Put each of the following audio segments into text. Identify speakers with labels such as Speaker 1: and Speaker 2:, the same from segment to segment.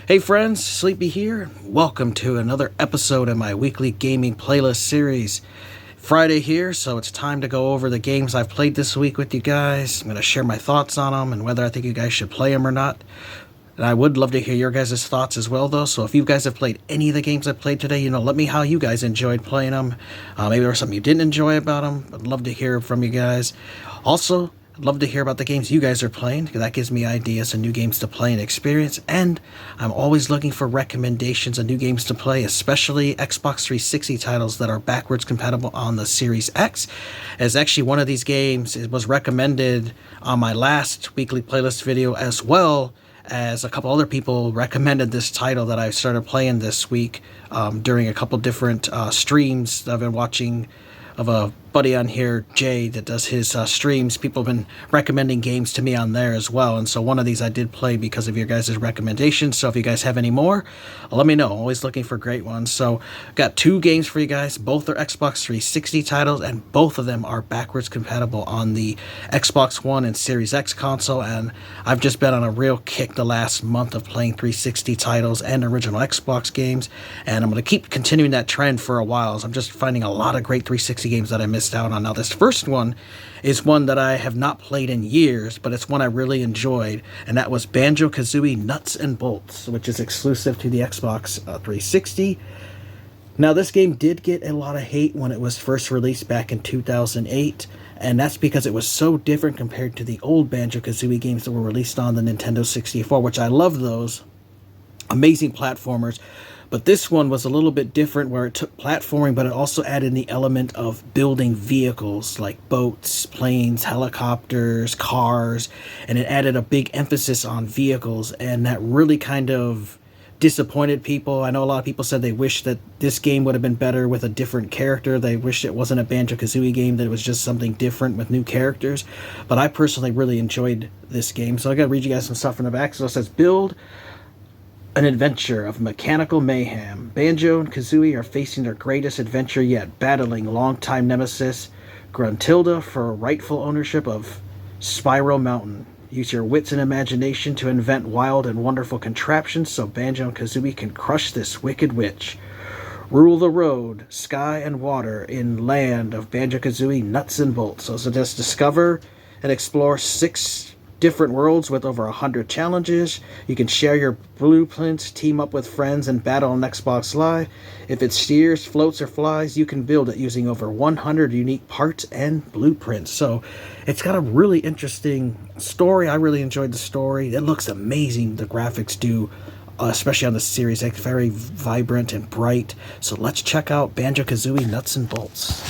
Speaker 1: Hey friends, Sleepy here. Welcome to another episode of my weekly gaming playlist series. Friday here, so it's time to go over the games I've played this week with you guys. I'm going to share my thoughts on them and whether I think you guys should play them or not. And I would love to hear your guys' thoughts as well, though. So if you guys have played any of the games I played today, let me know how you guys enjoyed playing them. Maybe there was something you didn't enjoy about them. I'd love to hear from you guys. Also, I'd love to hear about the games you guys are playing, because that gives me ideas of new games to play and experience. And I'm always looking for recommendations of new games to play, especially Xbox 360 titles that are backwards compatible on the Series X. As actually one of these games, it was recommended on my last weekly playlist video, as well as a couple other people recommended this title that I started playing this week during a couple different streams that I've been watching of a buddy on here, Jay, that does his streams. People have been recommending games to me on there as well, and so one of these I did play because of your guys' recommendations. So if you guys have any more, let me know. I'm always looking for great ones. So got two games for you guys. Both are Xbox 360 titles, and both of them are backwards compatible on the Xbox One and Series X console. And I've just been on a real kick the last month of playing 360 titles and original Xbox games, and I'm going to keep continuing that trend for a while, as I'm just finding a lot of great 360 games that I missed out on. Now, this first one is one that I have not played in years, but it's one I really enjoyed, and that was Banjo-Kazooie Nuts and Bolts, which is exclusive to the Xbox 360. Now, this game did get a lot of hate when it was first released back in 2008, and that's because it was so different compared to the old Banjo-Kazooie games that were released on the Nintendo 64, which I love those. Amazing platformers. But this one was a little bit different, where it took platforming, but it also added the element of building vehicles like boats, planes, helicopters, cars, and it added a big emphasis on vehicles, and that really kind of disappointed people. I know a lot of people said they wish that this game would have been better with a different character. They wished it wasn't a Banjo-Kazooie game, that it was just something different with new characters. But I personally really enjoyed this game. So I gotta read you guys some stuff from the back. So it says, build an adventure of mechanical mayhem. Banjo and Kazooie are facing their greatest adventure yet, battling longtime nemesis Gruntilda for rightful ownership of Spiral Mountain. Use your wits and imagination to invent wild and wonderful contraptions so Banjo and Kazooie can crush this wicked witch. Rule the road, sky, and water in land of Banjo-Kazooie Nuts and Bolts. So just discover and explore 6 different worlds with over 100 challenges. You can share your blueprints, team up with friends, and battle on Xbox Live. If it steers, floats, or flies, you can build it using over 100 unique parts and blueprints. So it's got a really interesting story. I really enjoyed the story. It looks amazing. The graphics do, especially on the Series X, very vibrant and bright. So let's check out Banjo-Kazooie Nuts and Bolts.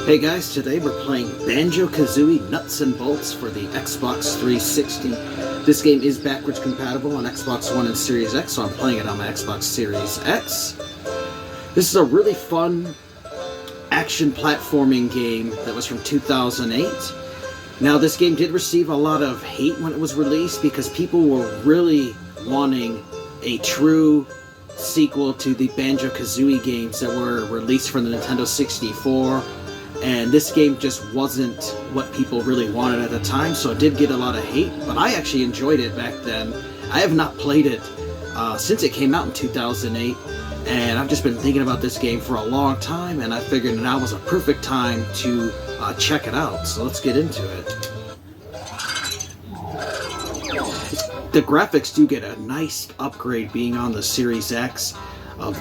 Speaker 1: Hey guys, today we're playing Banjo-Kazooie Nuts and Bolts for the Xbox 360. This game is backwards compatible on Xbox One and Series X, so I'm playing it on my Xbox Series X. This is a really fun action platforming game that was from 2008. Now, this game did receive a lot of hate when it was released because people were really wanting a true sequel to the Banjo-Kazooie games that were released for the Nintendo 64. And this game just wasn't what people really wanted at the time, so it did get a lot of hate, but I actually enjoyed it back then. I have not played it since it came out in 2008, and I've just been thinking about this game for a long time, and I figured now was a perfect time to check it out, so let's get into it. The graphics do get a nice upgrade being on the Series X, of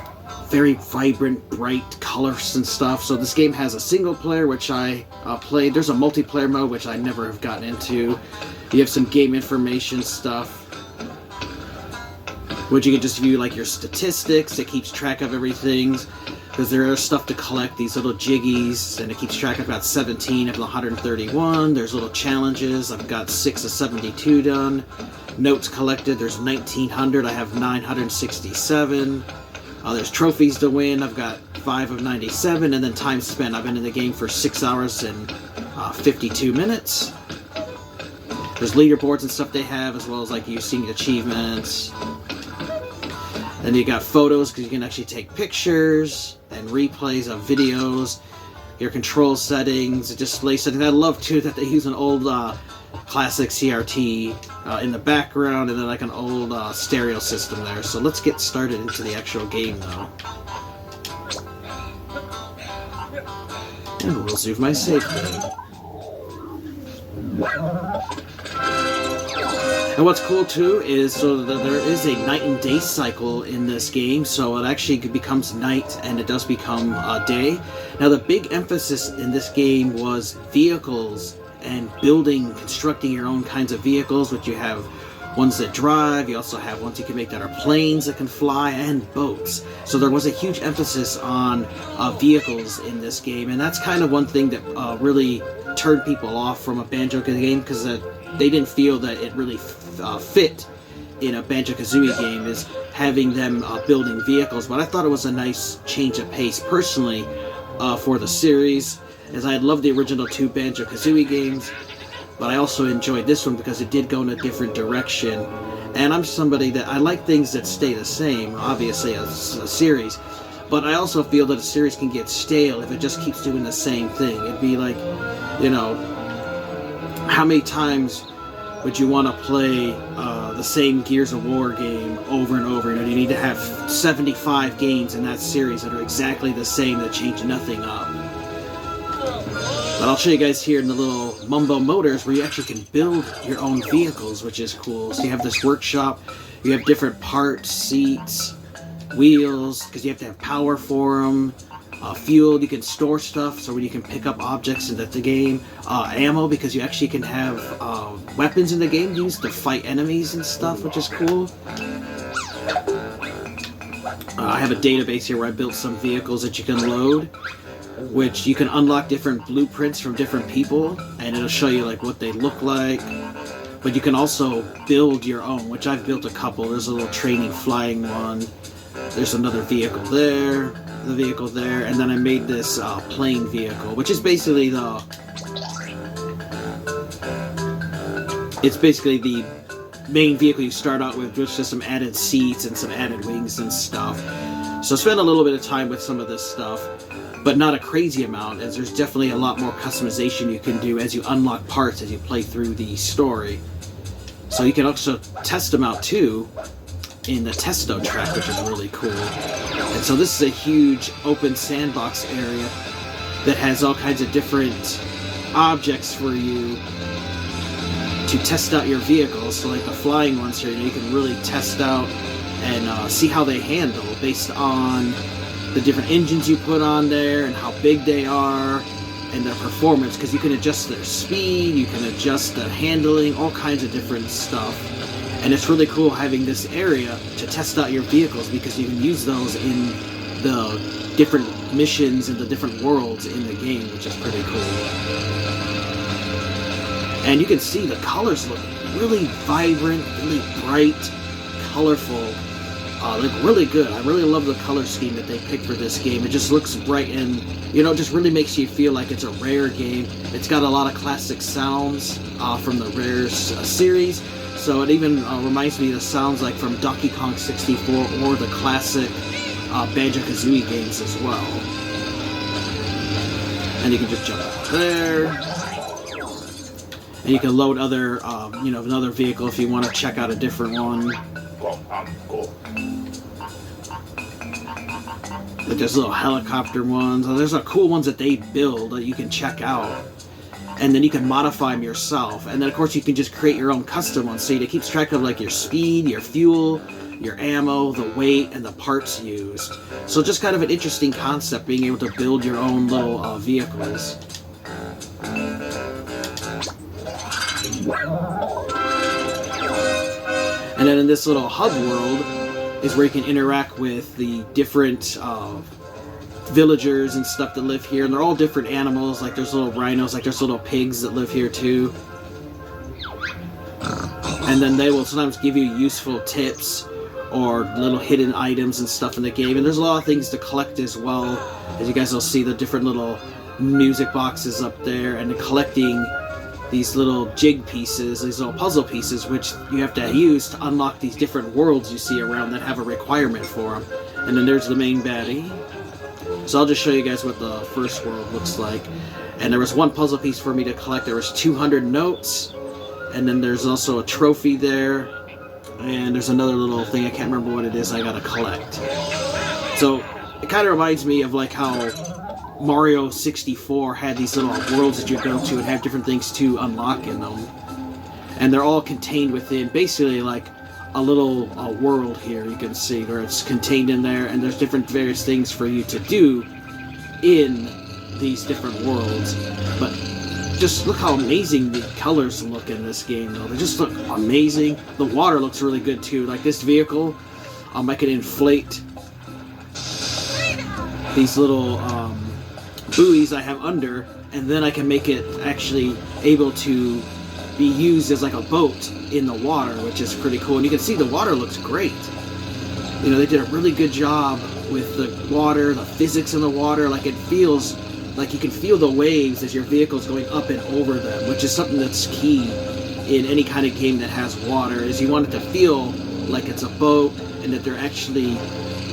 Speaker 1: very vibrant, bright colors and stuff. So this game has a single player, which I played. There's a multiplayer mode, which I never have gotten into. You have some game information stuff, which you can just view like your statistics. It keeps track of everything. because there is stuff to collect, these little jiggies, and it keeps track. I've got 17 of the 131. There's little challenges. I've got 6 of 72 done. Notes collected, there's 1900. I have 967. There's trophies to win. I've got 5 of 97, and then time spent. I've been in the game for 6 hours and 52 minutes. There's leaderboards and stuff they have, as well as like you seeing achievements. Then you got photos, because you can actually take pictures and replays of videos. Your control settings, display settings. I love too that they use an old classic CRT in the background, and then like an old stereo system there. So let's get started into the actual game though. And we'll save my save game. And what's cool too is so that there is a night and day cycle in this game, so it actually becomes night and it does become day. Now the big emphasis in this game was vehicles and building, constructing your own kinds of vehicles, which you have ones that drive, you also have ones you can make that are planes that can fly, and boats. So there was a huge emphasis on vehicles in this game, and that's kind of one thing that really turned people off from a Banjo game, because they didn't feel that it really fit in a Banjo-Kazooie game, is having them building vehicles. But I thought it was a nice change of pace personally for the series, as I had loved the original 2 Banjo-Kazooie games, but I also enjoyed this one because it did go in a different direction. And I'm somebody that I like things that stay the same, obviously as a series, but I also feel that a series can get stale if it just keeps doing the same thing. It'd be like, you know, how many times would you want to play the same Gears of War game over and over? You know, you need to have 75 games in that series that are exactly the same, that change nothing up. But I'll show you guys here in the little Mumbo Motors where you actually can build your own vehicles, which is cool. So you have this workshop, you have different parts, seats, wheels, because you have to have power for them. Fuel, you can store stuff, so when you can pick up objects in the game. Ammo, because you actually can have weapons in the game used to fight enemies and stuff, which is cool. I have a database here where I built some vehicles that you can load, which you can unlock different blueprints from different people, and it'll show you like what they look like. But you can also build your own, which I've built a couple. There's a little training flying one. There's another vehicle there, the vehicle there, and then I made this plane vehicle, which is basically the main vehicle you start out with just some added seats and some added wings and stuff. So spend a little bit of time with some of this stuff, but not a crazy amount, as there's definitely a lot more customization you can do as you unlock parts as you play through the story. So you can also test them out too in the Testo track, which is really cool. And so this is a huge open sandbox area that has all kinds of different objects for you to test out your vehicles. So like the flying ones here, you can really test out and see how they handle based on the different engines you put on there and how big they are and their performance, because you can adjust their speed, you can adjust the handling, all kinds of different stuff. And it's really cool having this area to test out your vehicles, because you can use those in the different missions and the different worlds in the game, which is pretty cool. And you can see the colors look really vibrant, really bright, colorful, like really good. I really love the color scheme that they picked for this game. It just looks bright and, you know, just really makes you feel like it's a Rare game. It's got a lot of classic sounds from the Rare series. So it even reminds me of the sounds like from Donkey Kong 64 or the classic Banjo-Kazooie games as well. And you can just jump up there. And you can load other, you know, another vehicle if you want to check out a different one. Like there's little helicopter ones. There's cool ones that they build that you can check out. And then you can modify them yourself. And then of course you can just create your own custom ones. So it keeps track of like your speed, your fuel, your ammo, the weight, and the parts used. So just kind of an interesting concept, being able to build your own little vehicles. And then in this little hub world is where you can interact with the different villagers and stuff that live here, and they're all different animals. Like there's little rhinos, like there's little pigs that live here too. And then they will sometimes give you useful tips or little hidden items and stuff in the game. And there's a lot of things to collect as well. As you guys will see, the different little music boxes up there, and collecting these little jig pieces, these little puzzle pieces, which you have to use to unlock these different worlds you see around that have a requirement for them. And then there's the main baddie. So I'll just show you guys what the first world looks like. And there was one puzzle piece for me to collect. There was 200 notes. And then there's also a trophy there. And there's another little thing, I can't remember what it is, I gotta collect. So it kind of reminds me of like how Mario 64 had these little worlds that you go to and have different things to unlock in them. And they're all contained within basically like a little world here, you can see, where it's contained in there, and there's different various things for you to do in these different worlds. But just look how amazing the colors look in this game, though. They just look amazing. The water looks really good, too. Like this vehicle, I can inflate these little buoys I have under, and then I can make it actually able to be used as like a boat in the water, which is pretty cool. And you can see the water looks great. You know, they did a really good job with the water, the physics in the water. Like it feels like you can feel the waves as your vehicle's going up and over them, which is something that's key in any kind of game that has water, is you want it to feel like it's a boat, and that they're actually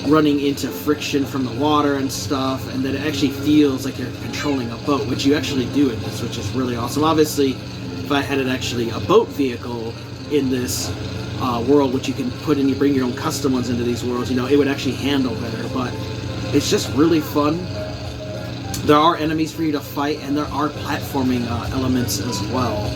Speaker 1: running into friction from the water and stuff, and that it actually feels like you're controlling a boat, which you actually do in this, which is really awesome. Obviously, if I had it actually a boat vehicle in this world, which you can put in, you bring your own custom ones into these worlds, you know, it would actually handle better. But it's just really fun. There are enemies for you to fight, and there are platforming elements as well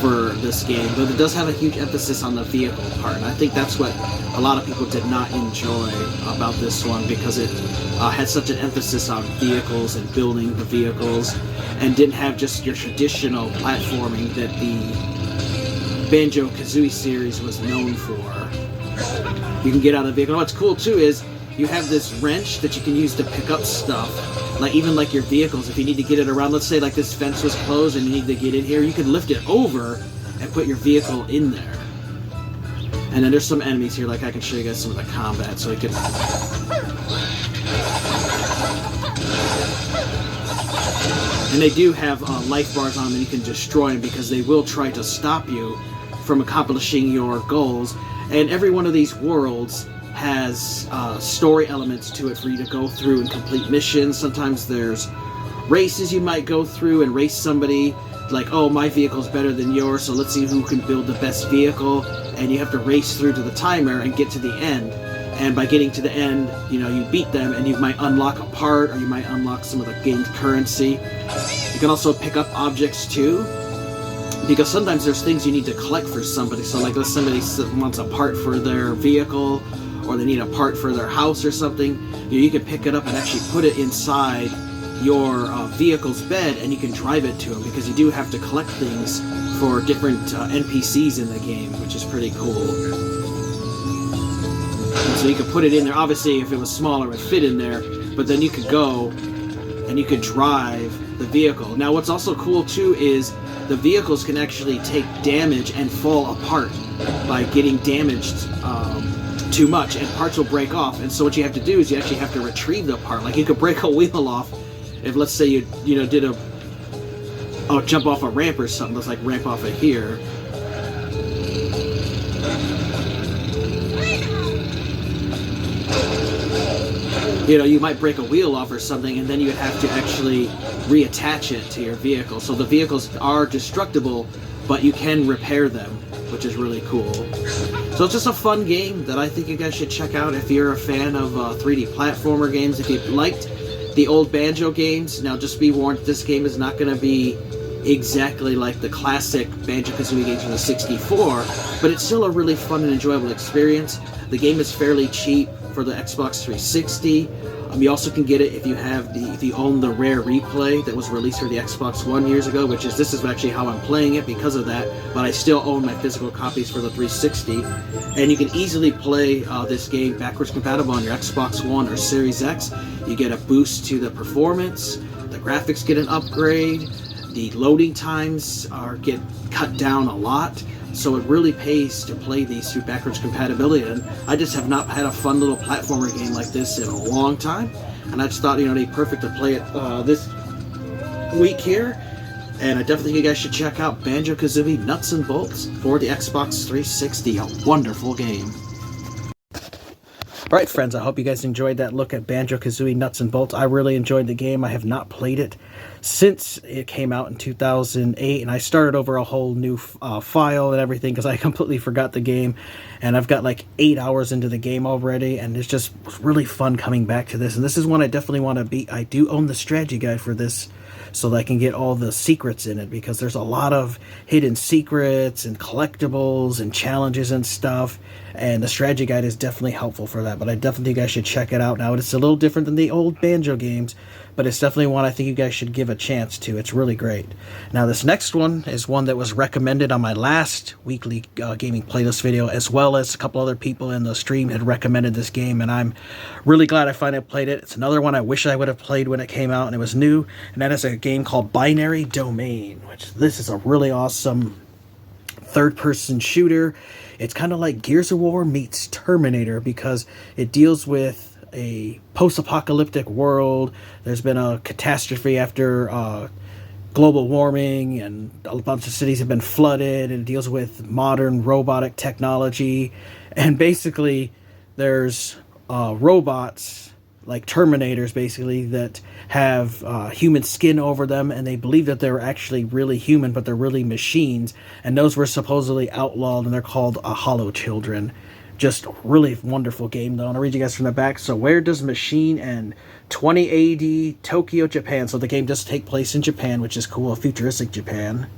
Speaker 1: for this game, but it does have a huge emphasis on the vehicle part, and I think that's what a lot of people did not enjoy about this one, because it had such an emphasis on vehicles and building the vehicles, and didn't have just your traditional platforming that the Banjo-Kazooie series was known for. You can get out of the vehicle. What's cool too is you have this wrench that you can use to pick up stuff, like even like your vehicles. If you need to get it around, let's say like this fence was closed and you need to get in here, you can lift it over and put your vehicle in there. And then there's some enemies here, like I can show you guys some of the combat, so you can... And they do have life bars on them, and you can destroy them, because they will try to stop you from accomplishing your goals. And every one of these worlds has story elements to it for you to go through and complete missions. Sometimes there's races you might go through and race somebody, like, oh, my vehicle's better than yours, so let's see who can build the best vehicle. And you have to race through to the timer and get to the end. And by getting to the end, you know, you beat them, and you might unlock a part, or you might unlock some of the game's currency. You can also pick up objects too, because sometimes there's things you need to collect for somebody. So like if somebody wants a part for their vehicle, or they need a part for their house or something, you can pick it up and actually put it inside your vehicle's bed, and you can drive it to them, because you do have to collect things for different NPCs in the game, which is pretty cool. And so you could put it in there. Obviously, if it was smaller, it would fit in there, but then you could go and you could drive the vehicle. Now, what's also cool too is the vehicles can actually take damage and fall apart by getting damaged too much, and parts will break off. And so what you have to do is you actually have to retrieve the part. Like you could break a wheel off if, let's say, you know, did a jump off a ramp or something. Let's like ramp off of here. You know, you might break a wheel off or something, and then you would have to actually reattach it to your vehicle. So the vehicles are destructible, but you can repair them, which is really cool. So it's just a fun game that I think you guys should check out if you're a fan of 3D platformer games. If you liked the old Banjo games, now just be warned, this game is not going to be exactly like the classic Banjo-Kazooie games from the 64, but it's still a really fun and enjoyable experience. The game is fairly cheap for the Xbox 360. You also can get it if you have if you own the Rare Replay that was released for the Xbox One years ago, this is actually how I'm playing it because of that, but I still own my physical copies for the 360. And you can easily play this game backwards compatible on your Xbox One or Series X. You get a boost to the performance, the graphics get an upgrade, the loading times get cut down a lot. So it really pays to play these through backwards compatibility, and I just have not had a fun little platformer game like this in a long time, and I just thought, it'd be perfect to play it this week here. And I definitely think you guys should check out Banjo-Kazooie Nuts and Bolts for the Xbox 360, a wonderful game. Alright friends, I hope you guys enjoyed that look at Banjo-Kazooie Nuts and Bolts. I really enjoyed the game. I have not played it since it came out in 2008, and I started over a whole new file and everything because I completely forgot the game, and I've got like 8 hours into the game already, and it's just really fun coming back to this. And this is one I definitely want to beat. I do own the strategy guide for this so that I can get all the secrets in it, because there's a lot of hidden secrets and collectibles and challenges and stuff, and the strategy guide is definitely helpful for that. But I definitely think you guys should check it out. Now, it's a little different than the old Banjo games, but it's definitely one I think you guys should give a chance to. It's really great. Now, this next one is one that was recommended on my last weekly gaming playlist video, as well as a couple other people in the stream had recommended this game, and I'm really glad I finally played it. It's another one I wish I would have played when it came out and it was new, and that is a game called Binary Domain, which this is a really awesome third-person shooter. It's kind of like Gears of War meets Terminator, because it deals with a post-apocalyptic world. There's been a catastrophe after global warming, and a bunch of cities have been flooded, and it deals with modern robotic technology. And basically, there's robots, like Terminators, basically, that have human skin over them, and they believe that they're actually really human, but they're really machines. And those were supposedly outlawed, and they're called Hollow Children. Just a really wonderful game, though. And I'll read you guys from the back. So, where does machine end? 20 AD, Tokyo, Japan. So the game does take place in Japan, which is cool, a futuristic Japan.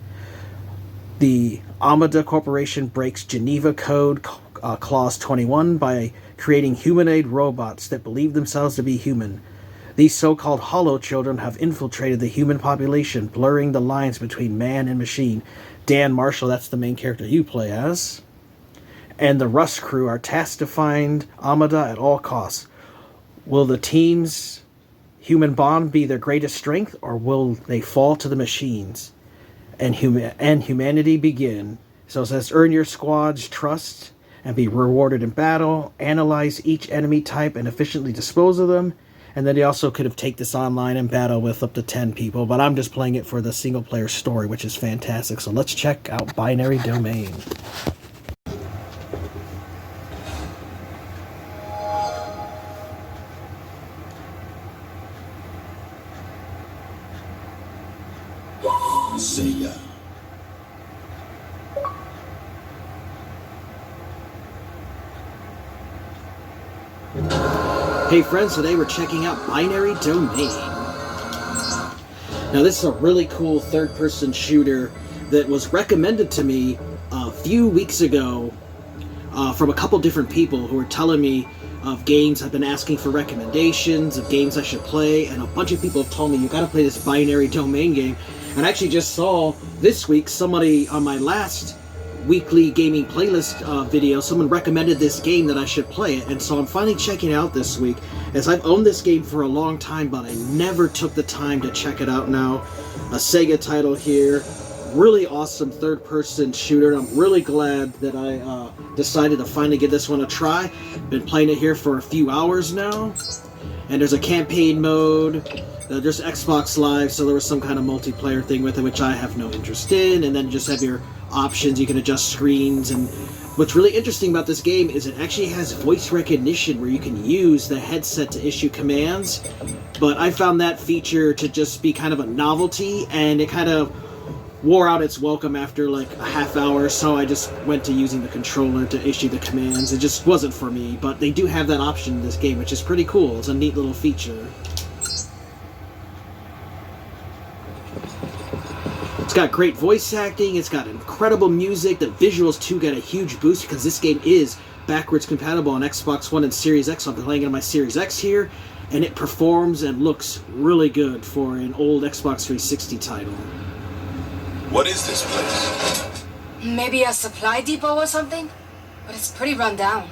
Speaker 1: The Amada Corporation breaks Geneva Code Clause 21 by creating humanoid robots that believe themselves to be human. These so-called hollow children have infiltrated the human population, blurring the lines between man and machine. Dan Marshall, that's the main character you play as, and the Rust crew are tasked to find Amada at all costs. Will the team's human bond be their greatest strength, or will they fall to the machines and humanity begin? So it says, earn your squad's trust and be rewarded in battle. Analyze each enemy type and efficiently dispose of them. And then you also could have take this online and battle with up to 10 people. But I'm just playing it for the single-player story, which is fantastic. So let's check out Binary Domain.
Speaker 2: Sega.
Speaker 1: Hey friends, today we're checking out Binary Domain. Now this is a really cool third-person shooter that was recommended to me a few weeks ago from a couple different people who were telling me of games. I've been asking for recommendations of games I should play, and a bunch of people have told me, you gotta play this Binary Domain game. And I actually just saw this week somebody on my last weekly gaming playlist video, someone recommended this game that I should play it, and so I'm finally checking it out this week, as I've owned this game for a long time, but I never took the time to check it out now. A Sega title here, really awesome third-person shooter, and I'm really glad that I decided to finally give this one a try. Been playing it here for a few hours now, and there's a campaign mode. There's Xbox Live, so there was some kind of multiplayer thing with it, which I have no interest in, and then you just have your options, you can adjust screens, and what's really interesting about this game is it actually has voice recognition where you can use the headset to issue commands, but I found that feature to just be kind of a novelty, and it kind of wore out its welcome after like a half hour, so I just went to using the controller to issue the commands. It just wasn't for me, but they do have that option in this game, which is pretty cool. It's a neat little feature. It's got great voice acting, it's got incredible music, the visuals too got a huge boost because this game is backwards compatible on Xbox One and Series X. So I'm playing it on my Series X here, and it performs and looks really good for an old Xbox 360 title.
Speaker 2: What is this place?
Speaker 3: Maybe a supply depot or something? But it's pretty run down.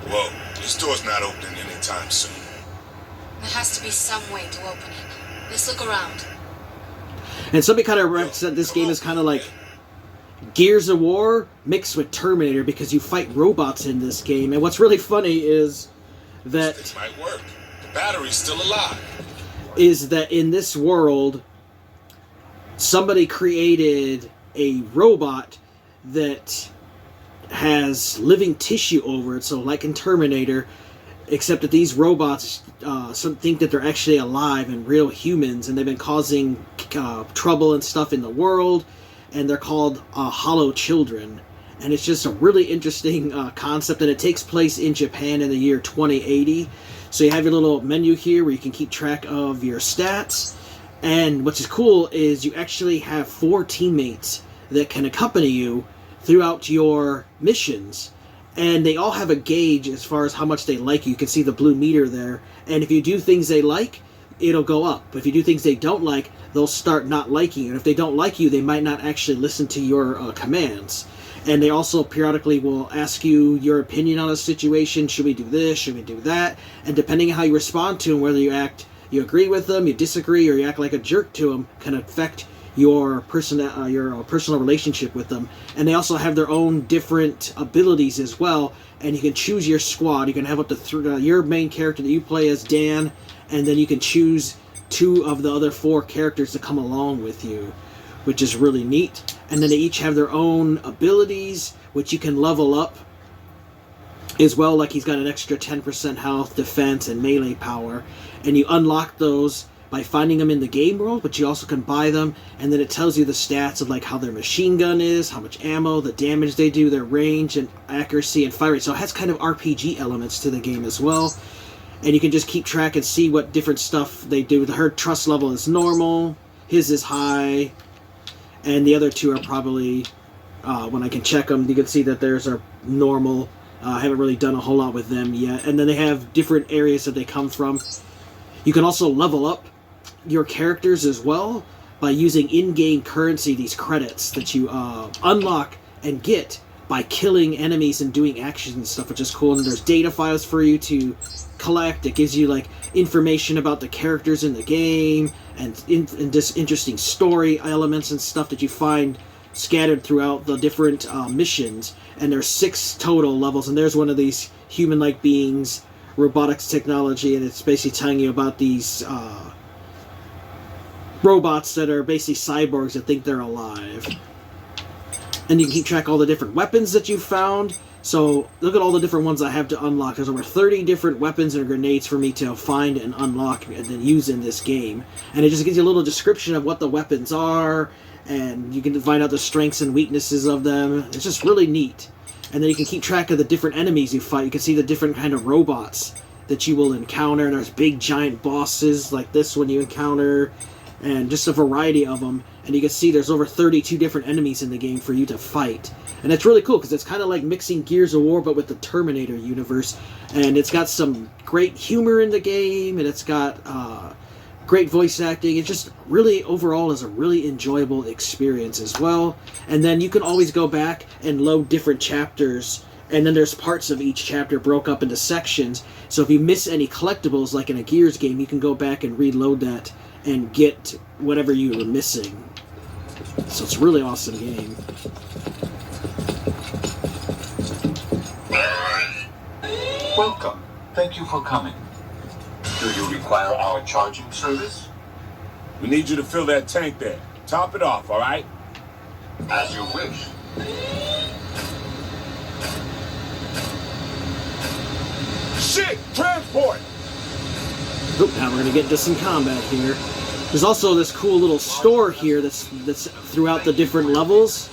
Speaker 2: Whoa, This door's not opening anytime soon.
Speaker 3: There has to be some way to open it. Let's look around.
Speaker 1: And somebody kind of represent this game as kind of like Gears of War mixed with Terminator, because you fight robots in this game. And what's really funny is that
Speaker 2: This might work. The battery's still alive.
Speaker 1: in this world, somebody created a robot that has living tissue over it, so like in Terminator, except that these robots some think that they're actually alive and real humans, and they've been causing trouble and stuff in the world, and they're called Hollow Children. And it's just a really interesting concept, and it takes place in Japan in the year 2080. So you have your little menu here where you can keep track of your stats, and what's cool is you actually have 4 teammates that can accompany you throughout your missions, and they all have a gauge as far as how much they like you. You can see the blue meter there, and if you do things they like, it'll go up. But if you do things they don't like, they'll start not liking you. And if they don't like you, they might not actually listen to your commands. And they also periodically will ask you your opinion on a situation. Should we do this? Should we do that? And depending on how you respond to them, whether you agree with them, you disagree, or you act like a jerk to them, can affect your personal relationship with them. And they also have their own different abilities as well. And you can choose your squad. You can have up to your main character that you play as Dan, and then you can choose 2 of the other 4 characters to come along with you, which is really neat. And then they each have their own abilities, which you can level up as well. Like he's got an extra 10% health, defense, and melee power. And you unlock those by finding them in the game world, but you also can buy them, and then it tells you the stats of like how their machine gun is, how much ammo, the damage they do, their range and accuracy and fire rate. So it has kind of RPG elements to the game as well. And you can just keep track and see what different stuff they do. Her trust level is normal, his is high, and the other 2 are probably, when I can check them, you can see that theirs are normal. I haven't really done a whole lot with them yet. And then they have different areas that they come from. You can also level up your characters as well by using in-game currency, these credits that you unlock and get by killing enemies and doing actions and stuff, which is cool. And there's data files for you to collect. It gives you like information about the characters in the game and just interesting story elements and stuff that you find scattered throughout the different missions. And there's 6 total levels, and there's one of these human-like beings, robotics technology, and it's basically telling you about these robots that are basically cyborgs that think they're alive. And you can keep track of all the different weapons that you found. So look at all the different ones I have to unlock. There's over 30 different weapons and grenades for me to find and unlock and then use in this game. And it just gives you a little description of what the weapons are, and you can find out the strengths and weaknesses of them. It's just really neat. And then you can keep track of the different enemies you fight. You can see the different kind of robots that you will encounter. And there's big giant bosses like this one you encounter, and just a variety of them. And you can see there's over 32 different enemies in the game for you to fight. And it's really cool because it's kind of like mixing Gears of War but with the Terminator universe. And it's got some great humor in the game, and it's got great voice acting. It just really overall is a really enjoyable experience as well. And then you can always go back and load different chapters, and then there's parts of each chapter broke up into sections. So if you miss any collectibles like in a Gears game, you can go back and reload that and get whatever you were missing. So it's a really awesome game.
Speaker 4: Welcome. Thank you for coming. Do you require our charging service?
Speaker 2: We need you to fill that tank there. Top it off, all right?
Speaker 4: As you wish.
Speaker 2: Shit! Transport!
Speaker 1: Oop, now we're going to get into some combat here. There's also this cool little store here that's throughout the different levels.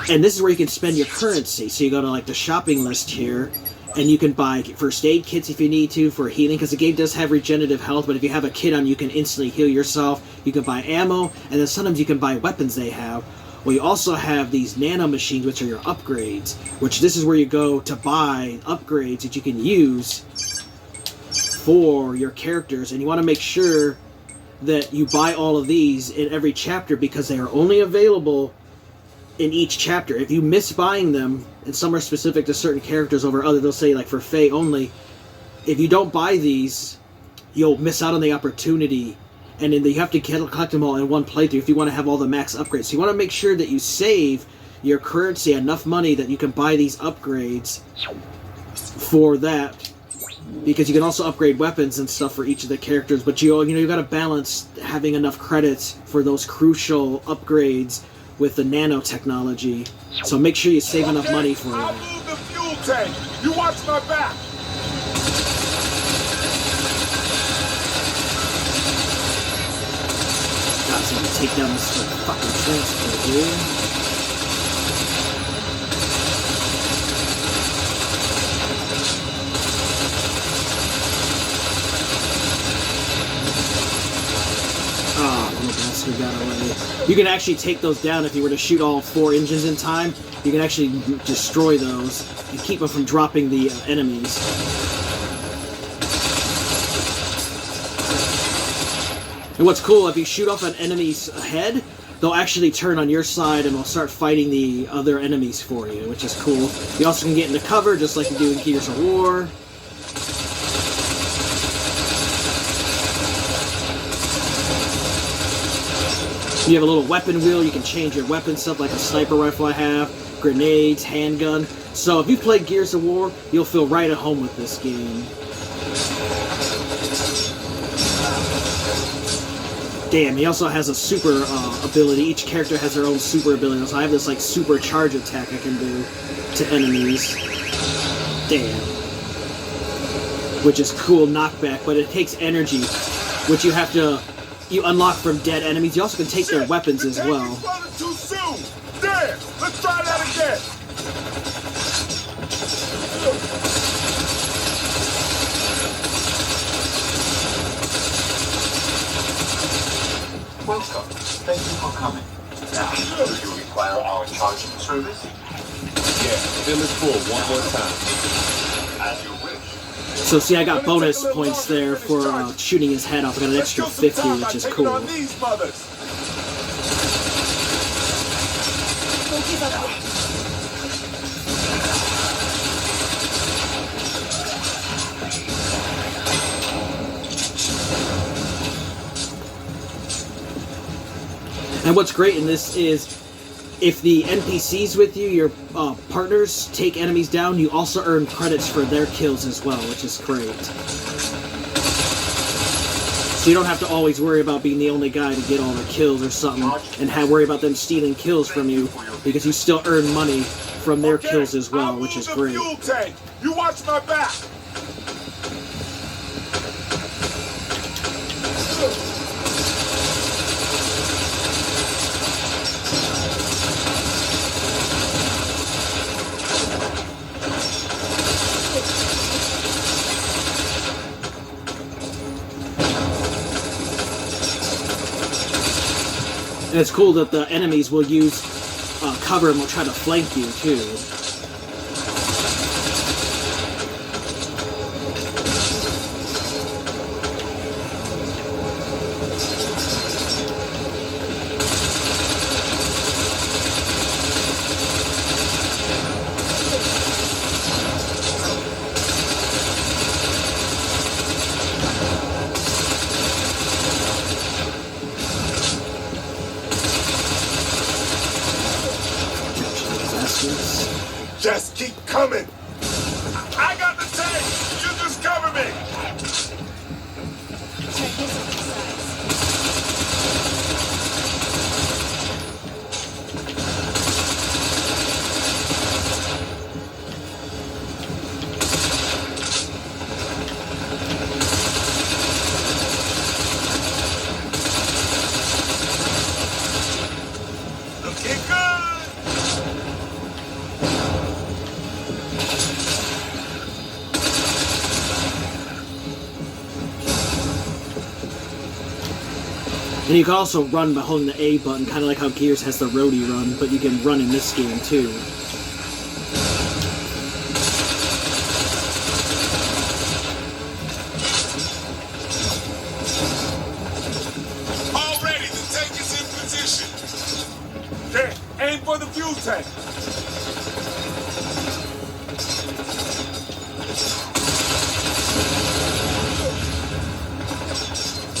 Speaker 1: And this is where you can spend your currency. So you go to like the shopping list here, and you can buy first aid kits if you need to for healing, because the game does have regenerative health, but if you have a kit on, you can instantly heal yourself. You can buy ammo, and then sometimes you can buy weapons they have. Well, you also have these nano machines, which are your upgrades, which this is where you go to buy upgrades that you can use for your characters. And you want to make sure that you buy all of these in every chapter, because they are only available in each chapter. If you miss buying them and some are specific to certain characters over other. They'll say, like, for Faye only, if you don't buy these, you'll miss out on the opportunity, and then you have to collect them all in one playthrough if you want to have all the max upgrades. So you want to make sure that you save your currency, enough money that you can buy these upgrades for that, because you can also upgrade weapons and stuff for each of the characters, but you got to balance having enough credits for those crucial upgrades with the nanotechnology. So make sure you save enough money for
Speaker 2: I'll
Speaker 1: it.
Speaker 2: move the fuel tank. You watch my back.
Speaker 1: God, so I'm gonna take down this fucking transport here. Got away. You can actually take those down if you were to shoot all 4 engines in time. You can actually destroy those and keep them from dropping the enemies. And what's cool, if you shoot off an enemy's head, they'll actually turn on your side and will start fighting the other enemies for you, which is cool. You also can get into cover just like you do in Gears of War. You have a little weapon wheel, you can change your weapon stuff like a sniper rifle I have, grenades, handgun. So if you've played Gears of War, you'll feel right at home with this game. Damn, he also has a super ability. Each character has their own super ability. So I have this like super charge attack I can do to enemies. Damn. Which is cool knockback, but it takes energy, which you unlock from dead enemies. You also can take their weapons as well.
Speaker 2: Too soon. There. Let's try that again.
Speaker 4: Welcome. Thank you for coming. Now, do you require our charging service?
Speaker 2: Yeah, fill it full one more time.
Speaker 4: As you wish.
Speaker 1: So see, I got bonus points there for shooting his head off. I got an extra 50, which is cool.
Speaker 2: On these mothers.
Speaker 3: Don't give up.
Speaker 1: And what's great in this is, if the NPCs with you, your partners, take enemies down, you also earn credits for their kills as well, which is great. So you don't have to always worry about being the only guy to get all the kills or something, and worry about them stealing kills from you, because you still earn money from their kills as well, which is great.
Speaker 2: Fuel tank. You watch my back.
Speaker 1: And it's cool that the enemies will use cover and will try to flank you too.
Speaker 2: Just keep coming. I got the tank. You just cover me.
Speaker 3: Check this exercise.
Speaker 2: Looking good.
Speaker 1: And you can also run by holding the A button, kind of like how Gears has the roadie run, but you can run in this game too.
Speaker 2: Already, the tank is in position. Okay, aim for the fuel tank.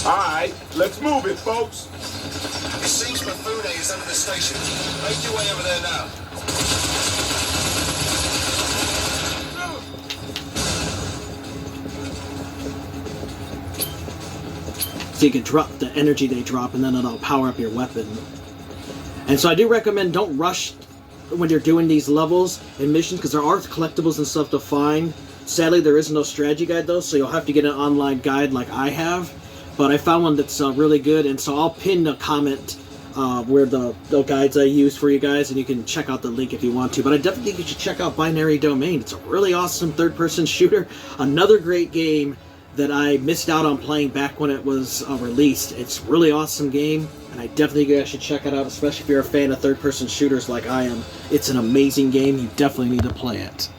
Speaker 2: Alright, let's move it, folks.
Speaker 5: It seems Mifune is under the station. Make your way over there now.
Speaker 1: So you can drop the energy they drop, and then it'll power up your weapon. And so I do recommend don't rush when you're doing these levels and missions, because there are collectibles and stuff to find. Sadly, there is no strategy guide though, so you'll have to get an online guide like I have. But I found one that's really good, and so I'll pin a comment where the guides I use for you guys, and you can check out the link if you want to. But I definitely think you should check out Binary Domain. It's a really awesome third-person shooter. Another great game that I missed out on playing back when it was released. It's a really awesome game, and I definitely think you guys should check it out, especially if you're a fan of third-person shooters like I am. It's an amazing game. You definitely need to play it.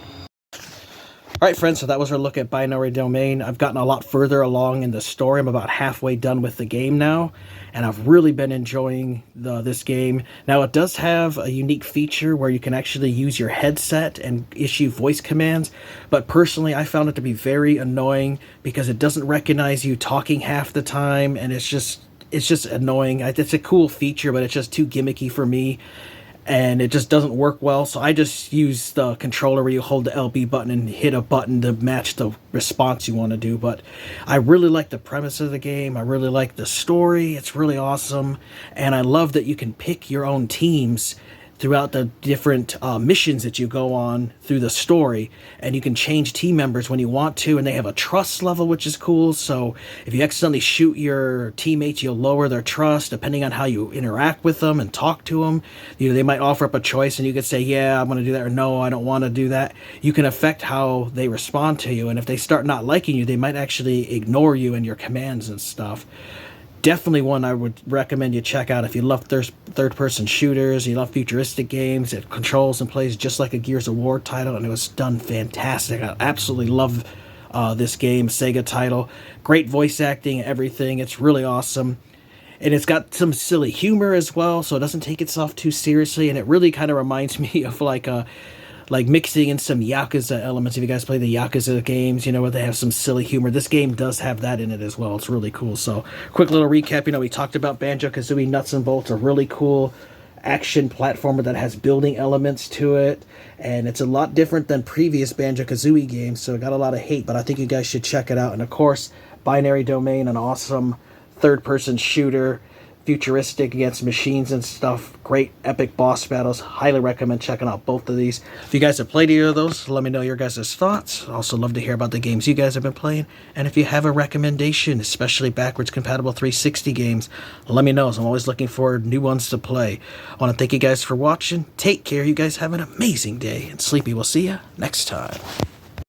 Speaker 1: Alright friends, so that was our look at Binary Domain. I've gotten a lot further along in the story. I'm about halfway done with the game now, and I've really been enjoying this game. Now it does have a unique feature where you can actually use your headset and issue voice commands, but personally I found it to be very annoying because it doesn't recognize you talking half the time, and it's just annoying. It's a cool feature, but it's just too gimmicky for me. And it just doesn't work well, so I just use the controller where you hold the LB button and hit a button to match the response you want to do. But I really like the premise of the game. I really like the story. It's really awesome. And I love that you can pick your own teams throughout the different missions that you go on through the story, and you can change team members when you want to, and they have a trust level, which is cool. So if you accidentally shoot your teammates, you'll lower their trust depending on how you interact with them and talk to them. You know, they might offer up a choice and you could say, yeah, I'm going to do that, or no, I don't want to do that. You can affect how they respond to you, and if they start not liking you, they might actually ignore you and your commands and stuff. Definitely one I would recommend you check out if you love third-person shooters, you love futuristic games. It controls and plays just like a Gears of War title, and it was done fantastic. I absolutely love this game, Sega title. Great voice acting, everything. It's really awesome. And it's got some silly humor as well, so it doesn't take itself too seriously, and it really kind of reminds me of like mixing in some Yakuza elements. If you guys play the Yakuza games, you know, where they have some silly humor. This game does have that in it as well. It's really cool. So, quick little recap. You know, we talked about Banjo-Kazooie Nuts and Bolts, a really cool action platformer that has building elements to it. And it's a lot different than previous Banjo-Kazooie games, so it got a lot of hate, but I think you guys should check it out. And of course, Binary Domain, an awesome third-person shooter, futuristic against machines and stuff. Great epic boss battles. Highly recommend checking out both of these. If you guys have played either of those, let me know your guys' thoughts. Also love to hear about the games you guys have been playing. And if you have a recommendation, especially backwards compatible 360 games, let me know. So I'm always looking for new ones to play. I want to thank you guys for watching. Take care. You guys have an amazing day. And Sleepy, we'll see you next time.